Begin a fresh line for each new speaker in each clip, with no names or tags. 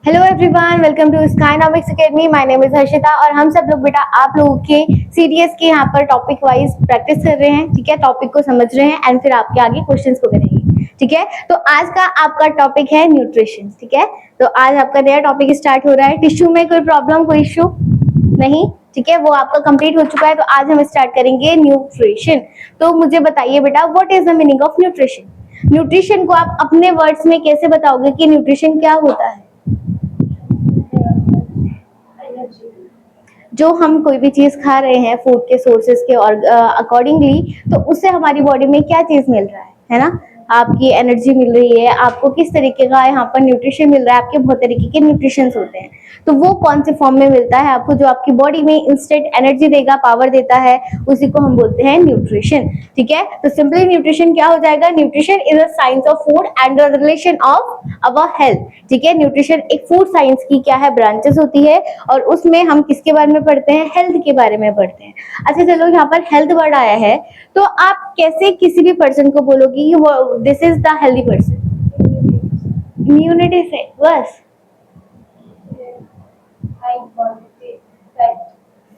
Hello everyone, welcome to Skynomics academy. My name is Harshita और हम सब लोग बेटा आप लोगों के सीडीएस के यहाँ पर टॉपिक वाइज प्रैक्टिस कर रहे हैं। ठीक है, टॉपिक को समझ रहे हैं एंड फिर आपके आगे क्वेश्चंस को करेंगे। ठीक है, तो आज का आपका टॉपिक है न्यूट्रिशन। ठीक है, तो आज आपका नया टॉपिक स्टार्ट हो रहा है। टिश्यू में कोई प्रॉब्लम, कोई इश्यू नहीं? ठीक है, वो आपका कंप्लीट हो चुका है। तो आज हम स्टार्ट करेंगे न्यूट्रिशन। तो मुझे बताइए बेटा, what is the meaning of nutrition? Nutrition को आप अपने वर्ड्स में कैसे बताओगे कि न्यूट्रिशन क्या होता है? जो हम कोई भी चीज खा रहे हैं फूड के सोर्सेज के और अकॉर्डिंगली, तो उससे हमारी बॉडी में क्या चीज मिल रहा है ना? आपकी एनर्जी मिल रही है, आपको किस तरीके का यहाँ पर न्यूट्रिशन मिल रहा है। आपके बहुत तरीके के न्यूट्रिशन होते हैं, तो वो कौन से फॉर्म में मिलता है आपको, जो आपकी बॉडी में इंस्टेंट एनर्जी देगा, पावर देता है, उसी को हम बोलते हैं न्यूट्रिशन। ठीक है, तो सिंपली न्यूट्रिशन क्या हो जाएगा? Nutrition is a science of food and the relation of our health. ठीक है, न्यूट्रिशन एक फूड साइंस की क्या है, ब्रांचेस होती है और उसमें हम किसके बारे में पढ़ते हैं? हेल्थ के बारे में पढ़ते हैं। अच्छा चलो, यहाँ पर हेल्थ वर्ड आया है, तो आप कैसे किसी भी पर्सन को बोलोगे this is the healthy person? Immunity से बस।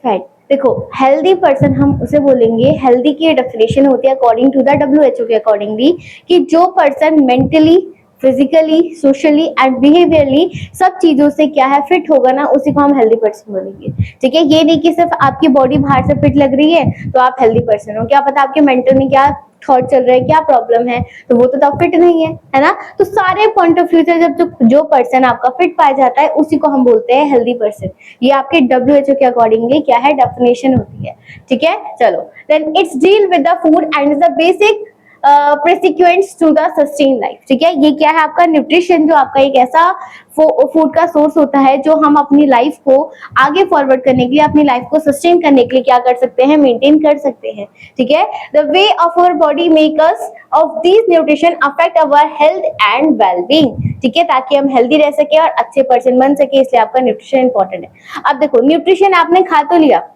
फैट। देखो, हेल्दी पर्सन हम उसे बोलेंगे, हेल्दी की डेफिनेशन होती है अकॉर्डिंग टू द डब्ल्यूएचओ के अकॉर्डिंगली, कि जो person mentally, physically, socially and behaviourally सब चीजों से क्या है, फिट होगा ना, उसी को हम हेल्दी पर्सन बोलेंगे। ठीक है, ये नहीं कि सिर्फ आपकी बॉडी बाहर से फिट लग रही है तो आप हेल्दी पर्सन हो। क्या पता आपके मेंटल में क्या थॉट चल रहा है, क्या प्रॉब्लम है, तो वो तो तब फिट नहीं है ना? तो सारे पॉइंट ऑफ व्यू से जब जो पर्सन आपका फिट पाया जाता है उसी को हम बोलते हैं हेल्दी पर्सन। ये आपके डब्ल्यूएचओ के अकॉर्डिंगली क्या है, डेफिनेशन होती है। ठीक है, चलो, then it's deal with the food and the basic prerequisites to the sustain life. ठीक है, ये क्या है आपका न्यूट्रिशन, जो आपका एक ऐसा फूड का सोर्स होता है जो हम अपनी लाइफ को आगे फॉरवर्ड करने के लिए, अपनी लाइफ को सस्टेन करने के लिए क्या कर सकते हैं, मेंटेन कर सकते हैं। ठीक है, the way of our body makers of this nutrition affect our health and wellbeing. ठीक है, ताकि हम हेल्दी रह सके और अच्छे पर्सन बन सके, इसलिए आपका न्यूट्रिशन इंपॉर्टेंट है। अब देखो, न्यूट्रिशन आपने खा तो लिया,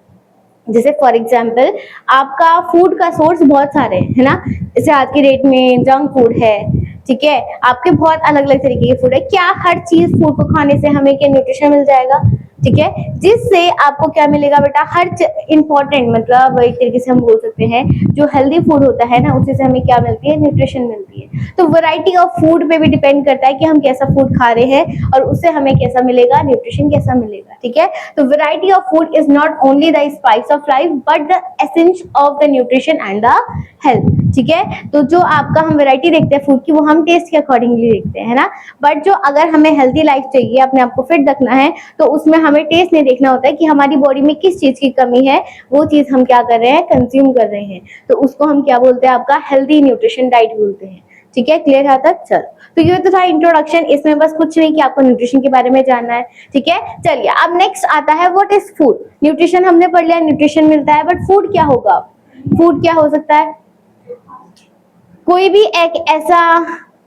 जैसे फॉर एग्जाम्पल आपका फूड का सोर्स बहुत सारे हैं, है ना? जैसे आज की डेट में जंक फूड है। ठीक है, आपके बहुत अलग अलग तरीके के फूड है। क्या हर चीज फूड को खाने से हमें क्या न्यूट्रिशन मिल जाएगा? ठीक है, जिससे आपको क्या मिलेगा बेटा, हर इंपॉर्टेंट, मतलब एक तरीके से हम बोल सकते हैं जो हेल्दी फूड होता है ना, उसी से हमें क्या मिलती है, न्यूट्रिशन मिलती है। तो वैरायटी ऑफ फूड पे भी डिपेंड करता है कि हम कैसा फूड खा रहे हैं और उससे हमें कैसा मिलेगा, न्यूट्रिशन कैसा मिलेगा। ठीक है, तो variety of food is not only the spice of life but the essence of the nutrition and the health. ठीक है, तो जो आपका हम वैरायटी देखते हैं फूड की, वो हम टेस्ट के अकॉर्डिंगली देखते हैं ना, बट जो अगर हमें हेल्दी लाइफ चाहिए, अपने आप को फिट रखना है, तो उसमें हमें टेस्ट नहीं देखना होता है कि हमारी बॉडी में किस चीज की कमी है, वो चीज हम क्या कर रहे हैं, कंज्यूम कर रहे हैं। तो उसको हम क्या बोलते हैं, आपका हेल्दी न्यूट्रिशन डाइट बोलते हैं। ठीक है, क्लियर है तक? चलो, तो ये तो था इंट्रोडक्शन, इसमें बस कुछ नहीं कि आपको न्यूट्रिशन के बारे में जानना है। ठीक है, चलिए अब नेक्स्ट आता है व्हाट इज फूड। न्यूट्रिशन हमने पढ़ लिया, न्यूट्रिशन मिलता है, बट फूड क्या होगा? फूड क्या हो सकता है? कोई भी एक ऐसा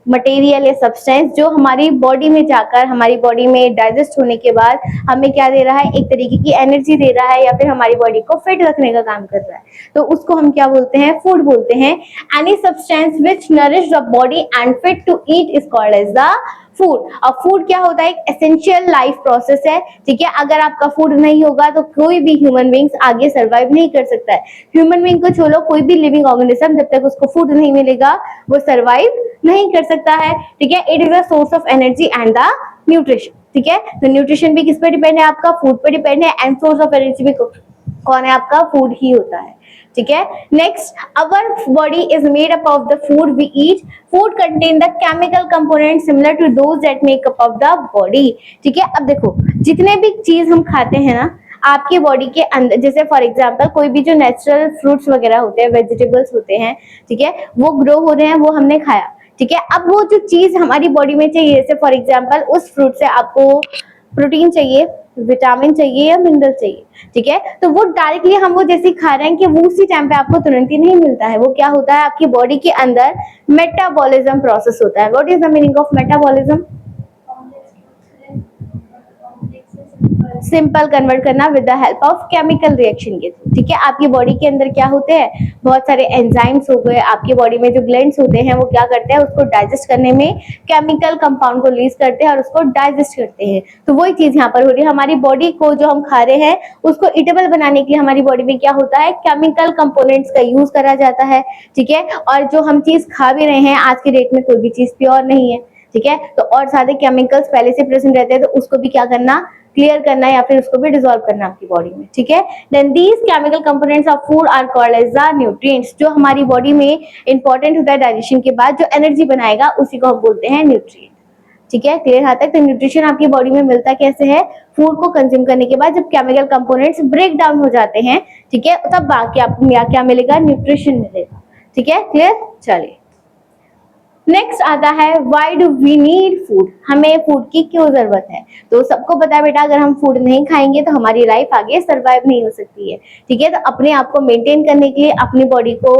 मटेरियल या सब्सटेंस जो हमारी बॉडी में जाकर, हमारी बॉडी में डाइजेस्ट होने के बाद हमें क्या दे रहा है, एक तरीके की एनर्जी दे रहा है, या फिर हमारी बॉडी को फिट रखने का काम कर रहा है, तो उसको हम क्या बोलते हैं, फूड बोलते हैं। Any substance which nourish the body and fit to eat is called as the food. अब फूड क्या होता है, एक एसेंशियल लाइफ प्रोसेस है। ठीक है, अगर आपका फूड नहीं होगा तो कोई भी ह्यूमन बींग्स आगे सर्वाइव नहीं कर सकता है। ह्यूमन बींग को छोड़ो, कोई भी लिविंग ऑर्गेनिज्म जब तक उसको फूड नहीं मिलेगा वो सर्वाइव नहीं कर सकता है। ठीक है, it is a source of energy and the nutrition. ठीक है, तो न्यूट्रिशन भी किस पे डिपेंड है, आपका फूड पे डिपेंड है, एंड सोर्स ऑफ एनर्जी भी कौन है, आपका फूड ही होता है। ठीक है, next, our body is made up of the food we eat. Food contain the chemical component similar to those that make up of the body. ठीक है, अब देखो, जितने भी चीज हम खाते हैं ना आपके बॉडी के अंदर, जैसे फॉर एग्जांपल कोई भी जो नेचुरल फ्रूट्स वगैरह होते हैं, वेजिटेबल्स होते हैं, ठीक है, वो ग्रो हो रहे हैं, वो हमने खाया। ठीक है, अब वो जो चीज हमारी बॉडी में चाहिए, जैसे फॉर एग्जांपल उस फ्रूट से आपको प्रोटीन चाहिए, विटामिन चाहिए या मिनरल चाहिए। ठीक है, तो वो डायरेक्टली हम वो जैसे खा रहे हैं कि वो उसी टाइम पे आपको तुरंत ही नहीं मिलता है। वो क्या होता है, आपकी बॉडी के अंदर मेटाबॉलिज्म प्रोसेस होता है। What is the meaning of metabolism? Simple convert करना with the help of chemical reaction के थ्रू। ठीक है, आपकी बॉडी के अंदर क्या होते हैं, बहुत सारे एंजाइम्स हो गए, आपकी बॉडी में जो ग्लैंड्स होते हैं वो क्या करते हैं, उसको डाइजेस्ट करने में केमिकल कंपाउंड को रिलीज करते हैं और उसको डाइजेस्ट करते हैं। तो वही चीज यहाँ पर हो रही है, हमारी बॉडी को जो हम खा रहे हैं उसको ईटेबल बनाने के लिए हमारी बॉडी में क्या होता है, केमिकल कंपोनेंट्स का यूज करा जाता है। ठीक है, और जो हम चीज खा भी रहे हैं आज के डेट में कोई भी चीज प्योर नहीं है। ठीक है, तो और सारे केमिकल्स पहले से प्रेजेंट रहते हैं, तो उसको भी क्या करना, क्लियर करना या फिर उसको भी डिसॉल्व करना आपकी बॉडी में। ठीक है, then these chemical components of food are called as the nutrients. जो हमारी बॉडी में इंपॉर्टेंट होता है डाइजेशन के बाद, जो एनर्जी बनाएगा उसी को हम बोलते हैं न्यूट्रिएंट। ठीक है, क्लियर यहाँ तक। तो न्यूट्रिशन आपकी बॉडी में मिलता कैसे है, फूड को कंज्यूम करने के बाद जब केमिकल कंपोनेंट्स ब्रेक डाउन हो जाते हैं, ठीक है, तब बाकी आपको क्या मिलेगा, न्यूट्रिशन मिलेगा। ठीक है, क्लियर। चलिए नेक्स्ट आता है why do we need food, हमें फूड की क्यों जरूरत है। तो सबको पता है बेटा, अगर हम फूड नहीं खाएंगे तो हमारी लाइफ आगे सरवाइव नहीं हो सकती है। ठीक है, तो अपने आप को मेंटेन करने के लिए, अपनी बॉडी को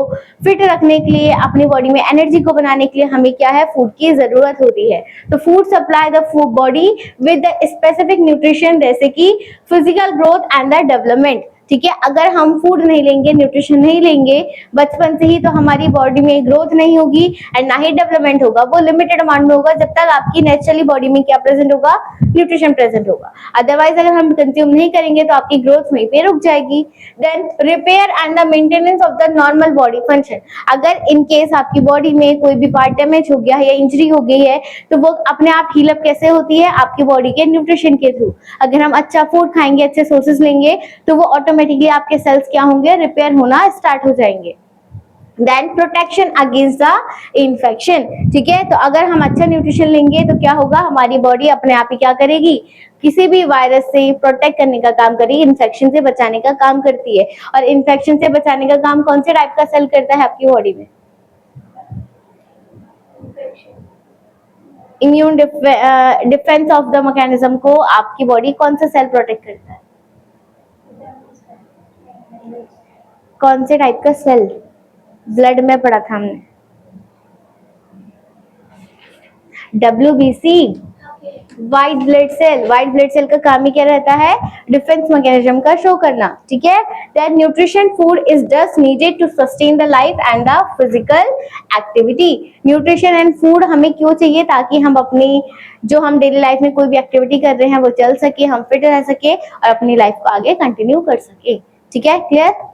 फिट रखने के लिए, अपनी बॉडी में एनर्जी को बनाने के लिए हमें क्या है, फूड की जरूरत होती है। तो food supply the food body with the specific nutrition, जैसे कि physical growth and the development. ठीक है, अगर हम फूड नहीं लेंगे, न्यूट्रिशन नहीं लेंगे बचपन से ही, तो हमारी बॉडी में ग्रोथ नहीं होगी एंड ना ही डेवलपमेंट होगा, वो लिमिटेड अमाउंट में होगा जब तक आपकी नेचुरली बॉडी में क्या प्रेजेंट होगा, न्यूट्रिशन प्रेजेंट होगा। अदरवाइज अगर हम कंज्यूम नहीं करेंगे तो आपकी ग्रोथ वहीं पे रुक जाएगी। Then repair and the maintenance of the normal body function, अगर इन केस आपकी बॉडी में कोई भी पार्ट डैमेज हो गया है या इंजरी हो गई है तो वो अपने आप हील अप कैसे होती है, आपकी बॉडी के न्यूट्रिशन के थ्रू। अगर हम अच्छा फूड खाएंगे, अच्छे सोर्सेज लेंगे, तो वो ऑटोमेटिकली आपके सेल्स क्या होंगे, रिपेयर होना स्टार्ट हो जाएंगे। Then protection against the infection. ठीक है, तो अगर हम अच्छा न्यूट्रिशन लेंगे तो क्या होगा, हमारी बॉडी अपने आप ही क्या करेगी, किसी भी वायरस से प्रोटेक्ट करने का काम करेगी, इन्फेक्शन से बचाने का काम करती है। और इन्फेक्शन से बचाने का काम कौन से टाइप का सेल करता है आपकी बॉडी में, immune defence of the mechanism को आपकी बॉडी कौन सा सेल प्रोटेक्ट करता है, कौन से टाइप का सेल, ब्लड में पढ़ा था हमने, WBC, white blood cell. White blood cell का काम ही क्या रहता है, डिफेंस मैकेनिज्म का शो करना। ठीक है, that nutrition food is just needed to sustain the life and the physical activity. Nutrition and food हमें क्यों चाहिए, ताकि हम अपनी जो हम डेली लाइफ में कोई भी एक्टिविटी कर रहे हैं वो चल सके, हम फिट रह सके और अपनी लाइफ को आगे कंटिन्यू कर सके। ठीक है, क्लियर।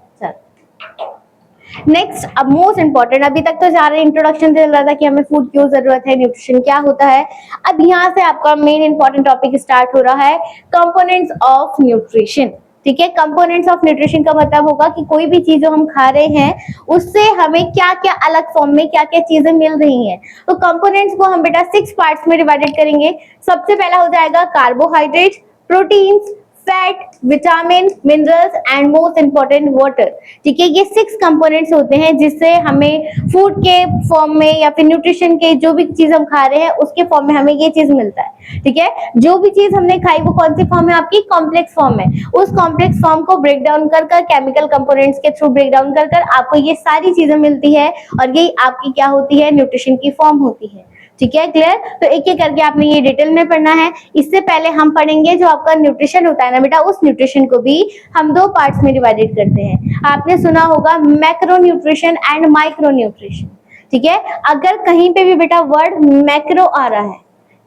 नेक्स्ट, अब मोस्ट इंपॉर्टेंट, अभी तक तो जा रहे इंट्रोडक्शन चल रहा था कि हमें फूड क्यों जरूरत है, न्यूट्रिशन क्या होता है। अब यहाँ से आपका मेन इंपॉर्टेंट टॉपिक स्टार्ट हो रहा है, कंपोनेंट्स ऑफ न्यूट्रिशन। ठीक है, कंपोनेंट्स ऑफ न्यूट्रिशन का मतलब होगा कि कोई भी चीज जो हम खा रहे हैं उससे हमें क्या क्या अलग फॉर्म में क्या क्या चीजें मिल रही हैं। तो कंपोनेंट्स को हम बेटा 6 पार्ट्स में डिवाइडेड करेंगे। सबसे पहला हो जाएगा carbohydrate, proteins, fat, vitamin, minerals and most important water. ठीक है, ये 6 कंपोनेंट्स होते हैं जिससे हमें फूड के फॉर्म में या फिर न्यूट्रिशन के जो भी चीज हम खा रहे हैं उसके फॉर्म में हमें ये चीज मिलता है। ठीक है, जो भी चीज हमने खाई वो कौन सी फॉर्म है आपकी, कॉम्प्लेक्स फॉर्म है। उस कॉम्प्लेक्स फॉर्म को ब्रेक डाउन कर केमिकल कंपोनेंट्स के थ्रू ब्रेक डाउन कर आपको ये सारी चीजें मिलती है और यही आपकी क्या होती है, न्यूट्रिशन की फॉर्म होती है। ठीक है, क्लियर। तो एक एक करके आपने ये डिटेल में पढ़ना है। इससे पहले हम पढ़ेंगे जो आपका न्यूट्रिशन होता है ना बेटा, उस न्यूट्रिशन को भी हम 2 पार्ट्स में डिवाइडेड करते हैं। आपने सुना होगा macro nutrition and micro nutrition. ठीक है, अगर कहीं पे भी बेटा वर्ड मैक्रो आ रहा है,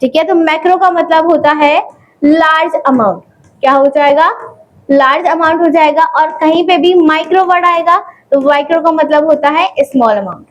ठीक है, तो मैक्रो का मतलब होता है लार्ज अमाउंट, क्या हो जाएगा, लार्ज अमाउंट हो जाएगा। और कहीं पे भी माइक्रो वर्ड आएगा तो माइक्रो का मतलब होता है स्मॉल अमाउंट।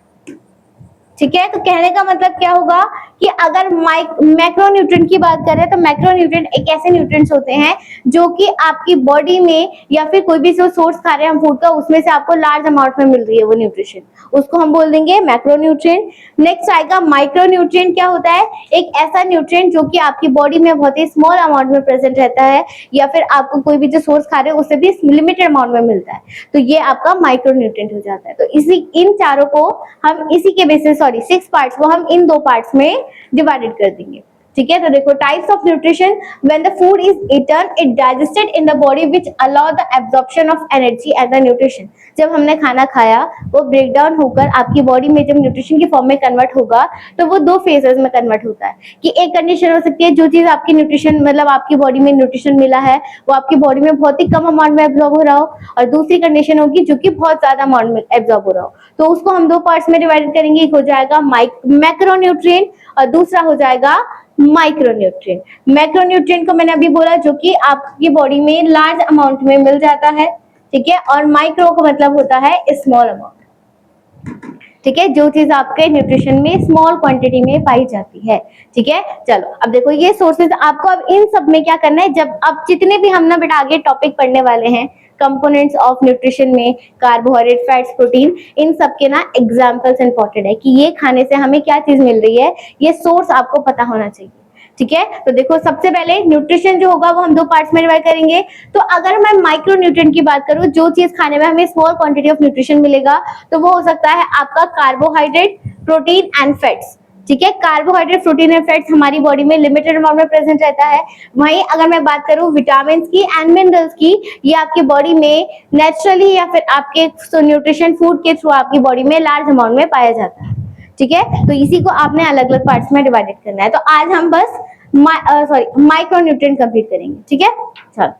ठीक है, तो कहने का मतलब क्या होगा कि अगर मैक्रो न्यूट्रिएंट की बात करें तो मैक्रो न्यूट्रिएंट एक ऐसे न्यूट्रिएंट्स होते हैं जो कि आपकी बॉडी में या फिर कोई भी जो सोर्स खा रहे हैं हम फूड का, उसमें से आपको लार्ज अमाउंट में मिल रही है वो न्यूट्रिशन, उसको हम बोल देंगे मैक्रो न्यूट्रिएंट। नेक्स्ट आएगा माइक्रो न्यूट्रिएंट। क्या होता है, एक ऐसा न्यूट्रिएंट जो कि आपकी बॉडी में बहुत ही स्मॉल अमाउंट में प्रेजेंट रहता है या फिर आपको कोई भी जो सोर्स खा रहे हैं उससे भी लिमिटेड अमाउंट में मिलता है, तो ये आपका माइक्रो न्यूट्रिएंट हो जाता है। तो इसी इन चारों को हम इसी के बेसिस 6 पार्ट्स को हम इन 2 पार्ट्स में डिवाइडेड कर देंगे। ठीक है, तो देखो types of nutrition, when the food is eaten it digested in the body which allow the absorption of energy and the nutrition. जब हमने खाना खाया वो ब्रेक डाउन होकर आपकी बॉडी में जब न्यूट्रिशन की फॉर्म में कन्वर्ट होगा तो वो दो फेजेस में कन्वर्ट होता है कि एक कंडीशन हो सकती है जो चीज आपकी न्यूट्रिशन मतलब आपकी बॉडी में न्यूट्रिशन मिला है वो आपकी बॉडी में बहुत ही कम अमाउंट में एब्जॉर्ब हो रहा हो, और दूसरी कंडीशन होगी जो कि बहुत ज्यादा अमाउंट में एब्जॉर्ब हो रहा हो। तो उसको हम दो पार्ट्स में डिवाइड करेंगे, एक हो जाएगा मैक्रोन्यूट्रिएंट और दूसरा हो जाएगा माइक्रोन्यूट्रिएंट। मैक्रोन्यूट्रिएंट को मैंने अभी बोला जो कि आपकी बॉडी में लार्ज अमाउंट में मिल जाता है, ठीक है, और माइक्रो का मतलब होता है स्मॉल अमाउंट, ठीक है, जो चीज आपके न्यूट्रिशन में स्मॉल क्वांटिटी में पाई जाती है, ठीक है। चलो अब देखो ये सोर्सेज आपको अब इन सब में क्या करना है, जब अब जितने भी हम ना बेटा आगे टॉपिक पढ़ने वाले हैं कंपोनेंट्स ऑफ न्यूट्रिशन में कार्बोहाइड्रेट फैट्स प्रोटीन, इन सब के ना एग्जांपल्स इंपॉर्टेंट है कि ये खाने से हमें क्या चीज मिल रही है, ये सोर्स आपको पता होना चाहिए, ठीक है। तो देखो सबसे पहले न्यूट्रिशन जो होगा वो हम दो पार्ट्स में डिवाइड करेंगे। तो अगर मैं माइक्रो न्यूट्रिएंट की बात करूं, जो चीज खाने में हमें स्मॉल क्वांटिटी ऑफ न्यूट्रिशन मिलेगा, तो वो हो सकता है आपका कार्बोहाइड्रेट, प्रोटीन एंड फैट्स, ठीक है। कार्बोहाइड्रेट, प्रोटीन एंड फैट्स हमारी बॉडी में लिमिटेड अमाउंट में प्रेजेंट रहता है। वहीं अगर मैं बात करूं विटामिन की एंड मिनरल्स की, ये आपकी बॉडी में नेचुरली या फिर आपके न्यूट्रिशन फूड के थ्रू आपकी बॉडी में लार्ज अमाउंट में पाया जाता है, ठीक है। तो इसी को आपने अलग अलग पार्ट्स में डिवाइडेड करना है। तो आज हम बस माइक्रो न्यूट्रिएंट कंप्लीट करेंगे, ठीक है। चलो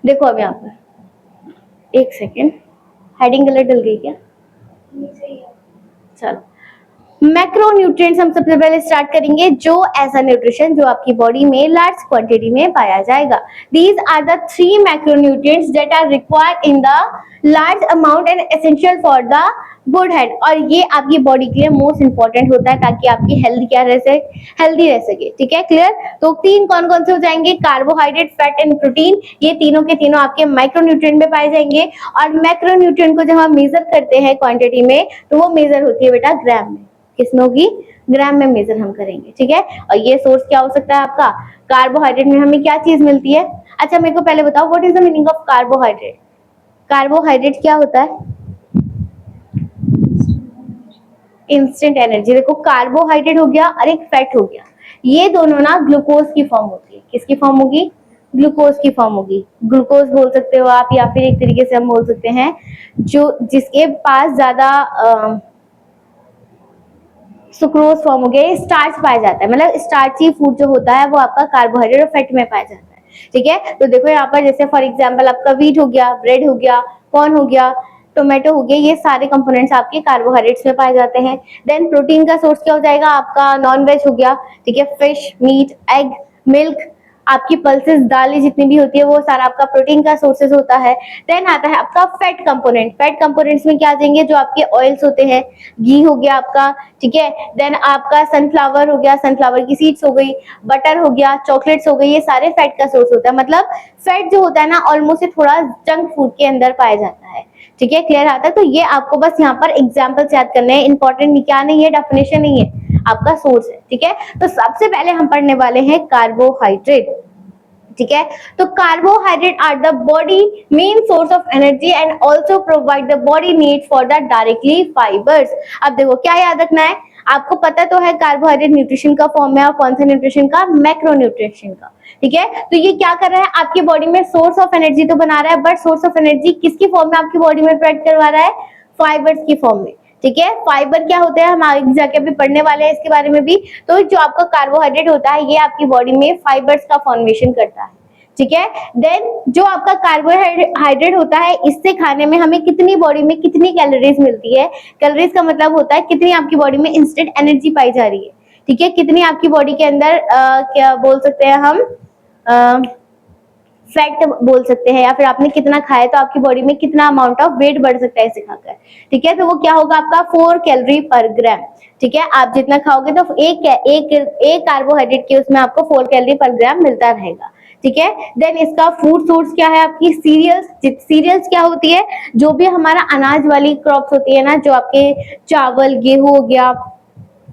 देखो अब यहाँ पर एक सेकेंड, हेडिंग गलत डल गई क्या? चलो मैक्रो न्यूट्रिएंट्स हम सबसे पहले स्टार्ट करेंगे, जो ऐसा न्यूट्रिशन जो आपकी बॉडी में लार्ज क्वांटिटी में पाया जाएगा। These are the three macronutrients that are required in the large amount and essential for the good health, और ये आपकी बॉडी के लिए मोस्ट इंपॉर्टेंट होता है ताकि आपकी हेल्थ क्या रह सके, हेल्दी रह सके, ठीक है, क्लियर। तो तीन कौन कौन से हो जाएंगे, कार्बोहाइड्रेट, फैट एंड प्रोटीन, ये तीनों के तीनों आपके माइक्रो न्यूट्रिएंट में पाए जाएंगे। और मैक्रो न्यूट्रिएंट को जब हम मेजर करते हैं क्वांटिटी में तो वो मेजर होती है बेटा ग्राम में, किसमें होगी, ग्राम में मेजर हम करेंगे, ठीक है। और ये सोर्स क्या हो सकता है आपका, कार्बोहाइड्रेट में हमें क्या चीज मिलती है। अच्छा मेरे को पहले बताओ what is the meaning of carbohydrate. Carbohydrate क्या होता है, इंस्टेंट एनर्जी। देखो कार्बोहाइड्रेट हो गया और एक फैट हो गया, ये दोनों ना ग्लूकोज की फॉर्म होती है, किसकी फॉर्म होगी, ग्लूकोज की फॉर्म होगी। ग्लूकोज बोल सकते हो आप, या फिर एक तरीके से हम बोल सकते हैं जो जिसके पास ज्यादा सुक्रोज फॉर्म हो गया, स्टार्च पाया जाता है, मतलब स्टार्ची फूड जो होता है वो आपका कार्बोहाइड्रेट और फैट में पाया जाता है, ठीक है। तो देखो यहाँ पर जैसे फॉर एग्जांपल आपका व्हीट हो गया, ब्रेड हो गया, कॉर्न हो गया, टोमेटो हो गया, ये सारे कंपोनेंट्स आपके कार्बोहाइड्रेट्स में पाए जाते हैं। देन प्रोटीन का सोर्स क्या हो जाएगा आपका, नॉन वेज हो गया, ठीक है, फिश, मीट, एग, मिल्क, आपकी पल्सेस, दालें जितनी भी होती है वो सारा आपका प्रोटीन का सोर्सेज होता है। देन आता है आपका फैट कंपोनेंट। फैट कंपोनेंट्स में क्या आ जाएंगे, जो आपके ऑयल्स होते हैं, घी हो गया आपका, ठीक है। देन आपका सनफ्लावर हो गया, सनफ्लावर की सीड्स हो गई, बटर हो गया, चॉकलेट्स हो गई, ये सारे फैट का सोर्स होता है। मतलब फैट जो होता है ना ऑलमोस्ट थोड़ा जंक फूड के अंदर पाया जाता है, ठीक है, क्लियर आता है। तो ये आपको बस यहाँ पर एग्जाम्पल्स याद करने हैं, इंपॉर्टेंट क्या नहीं है, डेफिनेशन नहीं है, आपका सोर्स है, ठीक है। तो सबसे पहले हम पढ़ने वाले हैं कार्बोहाइड्रेट, ठीक है। तो carbohydrate are the body main source of energy and also provide the body need for the directly fibres. अब देखो क्या याद रखना है, आपको पता तो है कार्बोहाइड्रेट न्यूट्रिशन का फॉर्म है और कौन सा न्यूट्रिशन का, मैक्रो न्यूट्रिशन का, ठीक है। तो ये क्या कर रहा है, आपकी बॉडी में सोर्स ऑफ एनर्जी तो बना रहा है, बट सोर्स ऑफ एनर्जी किसकी फॉर्म में आपकी बॉडी में प्रोवाइड करवा रहा है, फाइबर्स की फॉर्म में, ठीक है। फाइबर क्या होते हैं हम आगे जाके अभी पढ़ने वाले हैं इसके बारे में भी। तो जो आपका कार्बोहाइड्रेट होता है ये आपकी बॉडी में फाइबर्स का फॉर्मेशन करता है, ठीक है। देन जो आपका कार्बोहाइड्रेट होता है इससे खाने में हमें कितनी बॉडी में कितनी कैलोरीज मिलती है। कैलोरीज का मतलब होता है कितनी आपकी बॉडी में इंस्टेंट एनर्जी पाई जा रही है, ठीक है, कितनी आपकी बॉडी के अंदर क्या बोल सकते हैं हम, फैट बोल सकते हैं, या फिर आपने कितना खाया तो आपकी बॉडी में कितना अमाउंट ऑफ वेट बढ़ सकता है इसे खाकर, ठीक है। तो वो क्या होगा आपका 4 कैलोरी पर ग्राम, ठीक है। आप जितना खाओगे तो एक कार्बोहाइड्रेट के उसमें आपको 4 कैलोरी पर ग्राम मिलता रहेगा, ठीक है। देन इसका फूड सोर्स क्या है आपकी, सीरियल्स। सीरियल्स क्या होती है, जो भी हमारा अनाज वाली क्रॉप्स होती है ना, जो आपके चावल, गेहूं हो गया,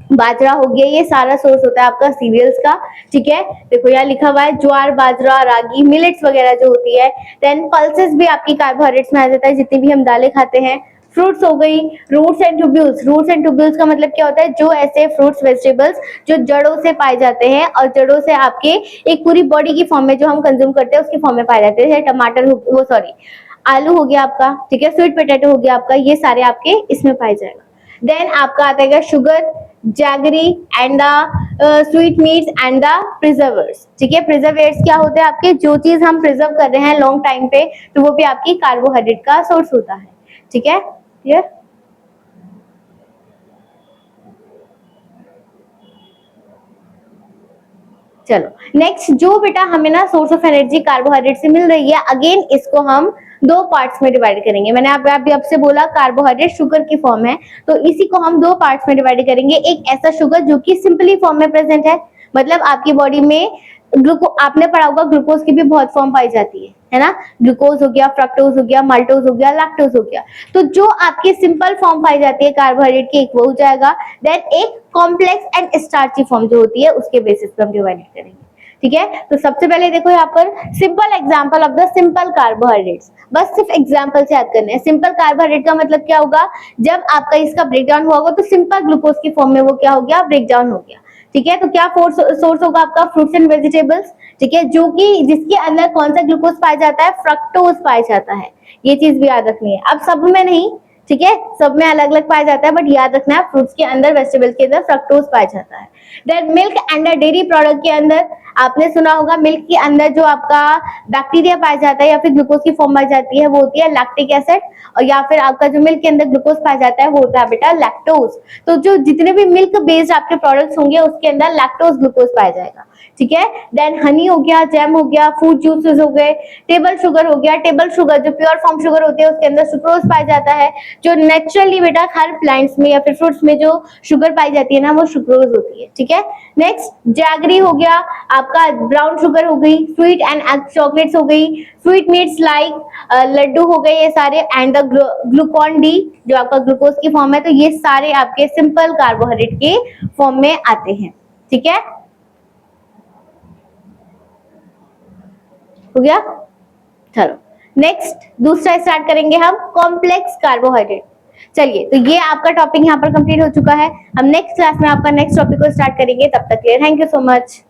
बाजरा हो गया, ये सारा सोर्स होता है आपका सीरियल्स का, ठीक है। देखो यहाँ लिखा हुआ है ज्वार, बाजरा, रागी, मिलेट्स वगैरह जो होती है। देन पल्सेस भी आपकी कार्बोहाइड्रेट्स में आ जाता है, जितनी भी हम दालें खाते हैं, फ्रूट्स हो गई, roots and tubules. Roots and tubules का मतलब क्या होता है, जो ऐसे फ्रूट्स वेजिटेबल्स जो जड़ों से पाए जाते हैं और जड़ों से आपके एक पूरी बॉडी की फॉर्म में जो हम कंज्यूम करते हैं उसकी फॉर्म में पाए जाते हैं, जैसे टमाटर वो सॉरी आलू हो गया आपका, ठीक है, स्वीट पोटैटो हो गया आपका, ये सारे आपके इसमें पाए जाएगा। देन आपका आता है sugar, jaggery and the sweet meats and the preservers, ठीक है। प्रिजर्वेट्स क्या होते हैं आपके, जो चीज हम प्रिजर्व कर रहे हैं लॉन्ग टाइम पे तो वो भी आपकी कार्बोहाइड्रेट का सोर्स होता है, ठीक है, क्लियर। चलो नेक्स्ट, जो बेटा हमें ना सोर्स ऑफ एनर्जी कार्बोहाइड्रेट से मिल रही है, अगेन इसको हम दो पार्ट्स में डिवाइड करेंगे। मैंने आपसे बोला कार्बोहाइड्रेट शुगर की फॉर्म है, तो इसी को हम दो पार्ट्स में डिवाइड करेंगे। एक ऐसा शुगर जो कि सिंपली फॉर्म में प्रेजेंट है, मतलब आपकी बॉडी में आपने पढ़ा होगा ग्लूकोज की भी बहुत फॉर्म पाई जाती है ना, ग्लूकोज हो गया, फ्रक्टोज हो गया, माल्टोज हो गया, लैक्टोज हो गया। तो जो आपकी सिंपल फॉर्म पाई जाती है कार्बोहाइड्रेट की, एक वो हो जाएगा। देन एक कॉम्प्लेक्स एंड स्टार्ची फॉर्म जो होती है उसके बेसिस पे हम डिवाइड करेंगे, ठीक है। तो सबसे पहले देखो यहाँ पर simple example of the simple carbohydrates, बस सिर्फ एग्जांपल से याद करने हैं। सिंपल कार्बोहाइड्रेट का मतलब क्या होगा, जब आपका इसका ब्रेकडाउन हुआ होगा तो सिंपल ग्लूकोज की फॉर्म में वो क्या हो गया, ब्रेकडाउन हो गया, ठीक है। तो क्या सोर्स होगा आपका, फ्रूट्स एंड वेजिटेबल्स, ठीक है, जो कि जिसके अंदर कौन सा ग्लूकोज पाया जाता है, फ्रक्टोज पाया जाता है। ये चीज भी याद रखनी है। अब सब में नहीं, ठीक है, सब में अलग अलग पाया जाता है, बट याद रखना है फ्रूट्स के अंदर, वेजिटेबल्स के अंदर फ्रक्टोज पाया जाता है। Then milk and dairy product के अंदर आपने सुना होगा, मिल्क के अंदर जो आपका बैक्टीरिया पाया जाता है या फिर ग्लूकोज की फॉर्म पाई जाती है वो होती है लैक्टिक एसिड, और या फिर आपका जो मिल्क के अंदर ग्लूकोज पाया जाता है वो होता है बेटा लैक्टोज। तो जो जितने भी मिल्क बेस्ड आपके प्रोडक्ट्स होंगे उसके अंदर लैक्टोज ग्लूकोज पाया जाएगा, ठीक है। देन हनी हो गया, जैम हो गया, फ्रूट जूसेस हो गए, टेबल शुगर हो गया। टेबल शुगर जो प्योर फॉर्म शुगर होती है उसके अंदर सुक्रोज पाया जाता है, जो नेचुरली बेटा हर प्लांट्स में या फिर फ्रूट्स में जो शुगर पाई जाती है ना वो सुक्रोज होती है, ठीक है। नेक्स्ट जैगरी हो गया आपका, ब्राउन शुगर हो गई, स्वीट एंड चॉकलेट्स हो गई, स्वीट मीट्स लाइक लड्डू हो गए, ये सारे, एंड द ग्लूकॉन डी जो आपका ग्लूकोज की फॉर्म है। तो ये सारे आपके सिंपल कार्बोहाइड्रेट के फॉर्म में आते हैं, ठीक है, हो गया। चलो नेक्स्ट दूसरा स्टार्ट करेंगे हम, कॉम्प्लेक्स कार्बोहाइड्रेट। चलिए, तो ये आपका टॉपिक यहाँ पर कंप्लीट हो चुका है। हम नेक्स्ट क्लास में आपका नेक्स्ट टॉपिक को स्टार्ट करेंगे, तब तक के लिए थैंक यू सो मच।